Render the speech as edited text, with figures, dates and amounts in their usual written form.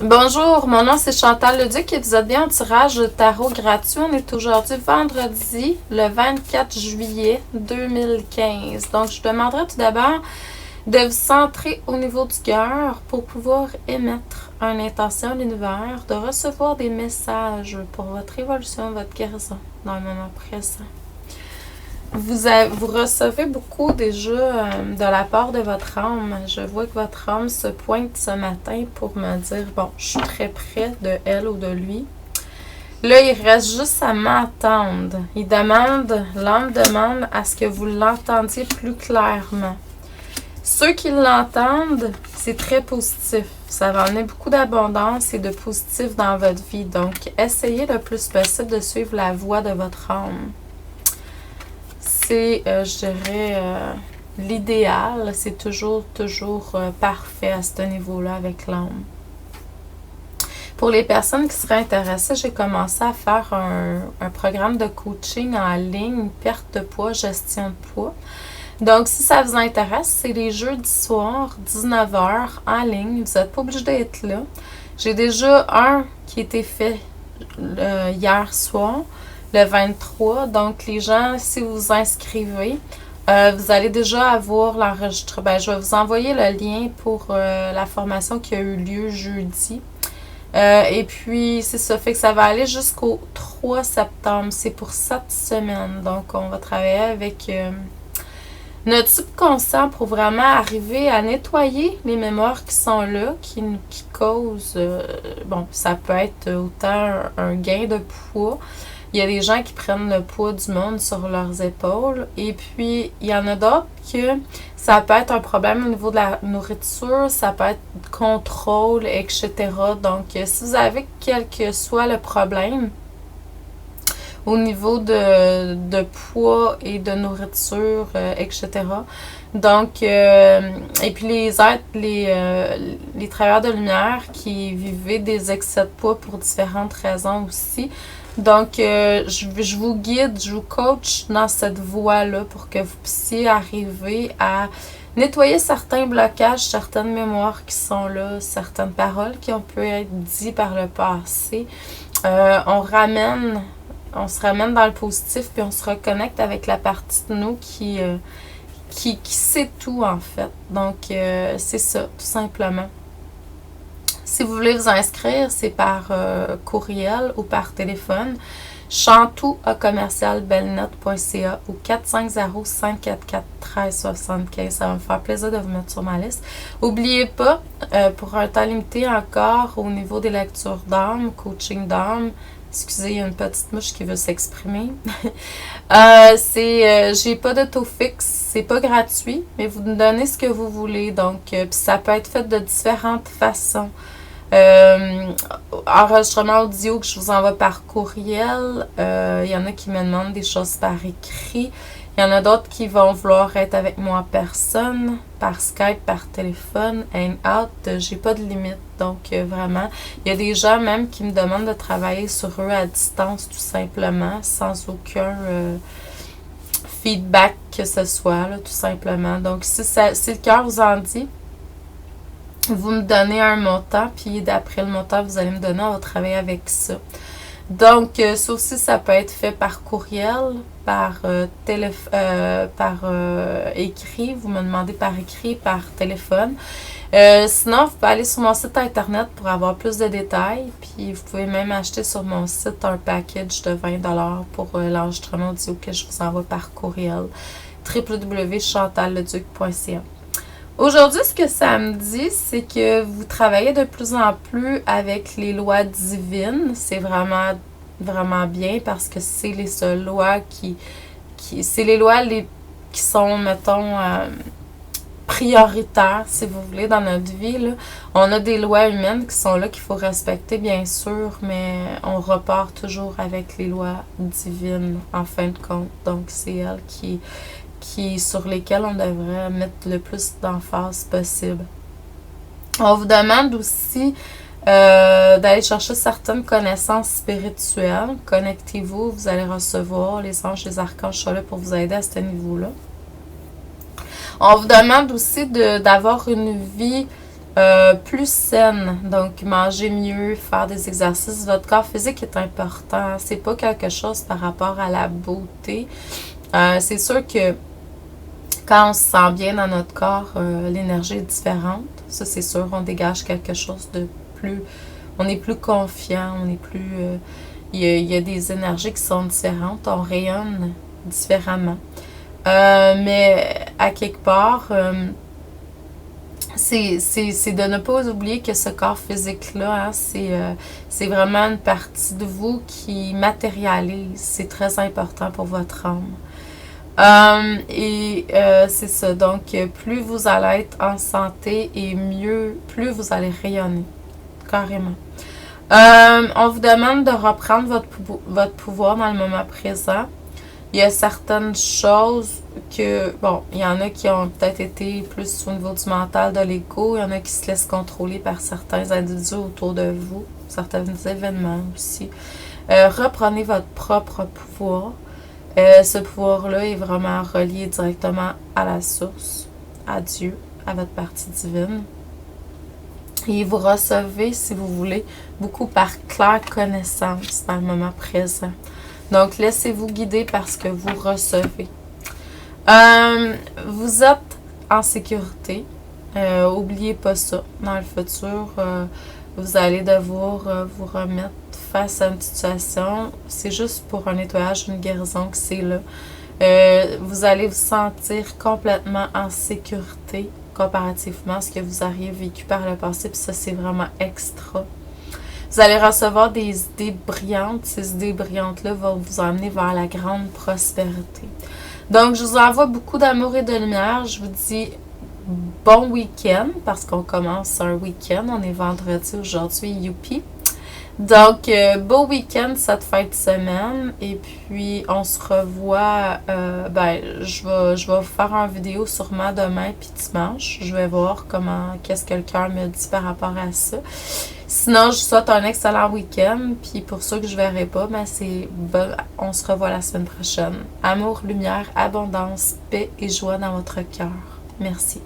Bonjour, mon nom c'est Chantal Leduc et vous êtes bien au tirage de tarot gratuit. On est aujourd'hui vendredi, le 24 juillet 2015. Donc, je demanderai tout d'abord de vous centrer au niveau du cœur pour pouvoir émettre une intention à l'univers, de recevoir des messages pour votre évolution, votre guérison dans le moment présent. Vous recevez beaucoup déjà de la part de votre âme. Je vois que votre âme se pointe ce matin pour me dire, bon, je suis très près de elle ou de lui. Là, il reste juste à m'entendre. L'âme demande à ce que vous l'entendiez plus clairement. Ceux qui l'entendent, c'est très positif. Ça va amener beaucoup d'abondance et de positif dans votre vie. Donc, essayez le plus possible de suivre la voie de votre âme. C'est, je dirais, l'idéal. C'est toujours parfait à ce niveau-là avec l'âme. Pour les personnes qui seraient intéressées, j'ai commencé à faire un programme de coaching en ligne, perte de poids, gestion de poids. Donc, si ça vous intéresse, c'est les jeudis soirs, 19h, en ligne. Vous n'êtes pas obligé d'être là. J'ai déjà un qui a été fait hier soir, le 23. Donc, les gens, si vous vous inscrivez, vous allez déjà avoir l'enregistrement. Ben, je vais vous envoyer le lien pour la formation qui a eu lieu jeudi. Et puis, c'est ça. Fait que ça va aller jusqu'au 3 septembre. C'est pour 7 semaines. Donc, on va travailler avec notre subconscient pour vraiment arriver à nettoyer les mémoires qui sont là, qui causent... bon, ça peut être autant un gain de poids. Il y a des gens qui prennent le poids du monde sur leurs épaules. Et puis, il y en a d'autres que ça peut être un problème au niveau de la nourriture, ça peut être contrôle, etc. Donc, si vous avez quel que soit le problème au niveau de poids et de nourriture, etc. Donc, et puis les travailleurs de lumière qui vivaient des excès de poids pour différentes raisons aussi. Donc, je vous guide, je vous coach dans cette voie-là pour que vous puissiez arriver à nettoyer certains blocages, certaines mémoires qui sont là, certaines paroles qui ont pu être dites par le passé. On se ramène dans le positif puis on se reconnecte avec la partie de nous qui sait tout en fait. Donc, c'est ça, tout simplement. Si vous voulez vous inscrire, c'est par courriel ou par téléphone. chantou@belnet.ca ou 450-544-1375. Ça va me faire plaisir de vous mettre sur ma liste. N'oubliez pas, pour un temps limité encore, au niveau des lectures d'âme, coaching d'âme, excusez, il y a une petite mouche qui veut s'exprimer. J'ai pas d'auto fixe, c'est pas gratuit, mais vous me donnez ce que vous voulez. Donc, ça peut être fait de différentes façons. Enregistrement audio que je vous envoie par courriel. Il y en a qui me demandent des choses par écrit. Il y en a d'autres qui vont vouloir être avec moi en personne, par Skype, par téléphone, Hangout. J'ai pas de limite. Donc, vraiment, il y a des gens même qui me demandent de travailler sur eux à distance, tout simplement, sans aucun feedback que ce soit, là, tout simplement. Donc, si le cœur vous en dit, vous me donnez un montant, puis d'après le montant vous allez me donner, on va travailler avec ça. Donc, ça aussi, ça peut être fait par courriel, par écrit. Vous me demandez par écrit, par téléphone. Sinon, vous pouvez aller sur mon site internet pour avoir plus de détails. Puis, vous pouvez même acheter sur mon site un package de 20$ pour l'enregistrement audio que je vous envoie par courriel. www.chantalleduc.ca. Aujourd'hui, ce que ça me dit, c'est que vous travaillez de plus en plus avec les lois divines. C'est vraiment, vraiment bien parce que c'est les seules lois c'est les lois qui sont, mettons, prioritaires, si vous voulez, dans notre vie, là. On a des lois humaines qui sont là qu'il faut respecter, bien sûr, mais on repart toujours avec les lois divines, en fin de compte. Donc, c'est elles sur lesquels on devrait mettre le plus d'emphase possible. On vous demande aussi d'aller chercher certaines connaissances spirituelles. Connectez-vous, vous allez recevoir. Les anges, les archanges sont là pour vous aider à ce niveau-là. On vous demande aussi d'avoir une vie plus saine. Donc, manger mieux, faire des exercices. Votre corps physique est important. C'est pas quelque chose par rapport à la beauté. C'est sûr que quand on se sent bien dans notre corps, l'énergie est différente. Ça, c'est sûr. On dégage quelque chose de plus... On est plus confiant, on est plus... il y a des énergies qui sont différentes. On rayonne différemment. Mais à quelque part... c'est de ne pas oublier que ce corps physique-là, hein, c'est vraiment une partie de vous qui matérialise. C'est très important pour votre âme. C'est ça. Donc, plus vous allez être en santé et mieux, plus vous allez rayonner. Carrément. On vous demande de reprendre votre pouvoir dans le moment présent. Il y a certaines choses que, bon, il y en a qui ont peut-être été plus au niveau du mental, de l'ego. Il y en a qui se laissent contrôler par certains individus autour de vous, certains événements aussi. Reprenez votre propre pouvoir. Ce pouvoir-là est vraiment relié directement à la source, à Dieu, à votre partie divine. Et vous recevez, si vous voulez, beaucoup par claire connaissance dans le moment présent. Donc, laissez-vous guider par ce que vous recevez. Vous êtes en sécurité. Oubliez pas ça. Dans le futur, vous allez devoir vous remettre face à une situation. C'est juste pour un nettoyage, une guérison que c'est là. Vous allez vous sentir complètement en sécurité comparativement à ce que vous auriez vécu par le passé. Puis ça, c'est vraiment extra. Vous allez recevoir des idées brillantes. Ces idées brillantes-là vont vous emmener vers la grande prospérité. Donc, je vous envoie beaucoup d'amour et de lumière. Je vous dis bon week-end parce qu'on commence un week-end. On est vendredi aujourd'hui, youpi. Donc, beau week-end cette fin de semaine. Et puis, on se revoit. Je vais vous faire une vidéo sûrement demain puis dimanche. Je vais voir qu'est-ce que le cœur me dit par rapport à ça. Sinon, je vous souhaite un excellent week-end. Puis, pour ceux que je ne verrai pas, on se revoit la semaine prochaine. Amour, lumière, abondance, paix et joie dans votre cœur. Merci.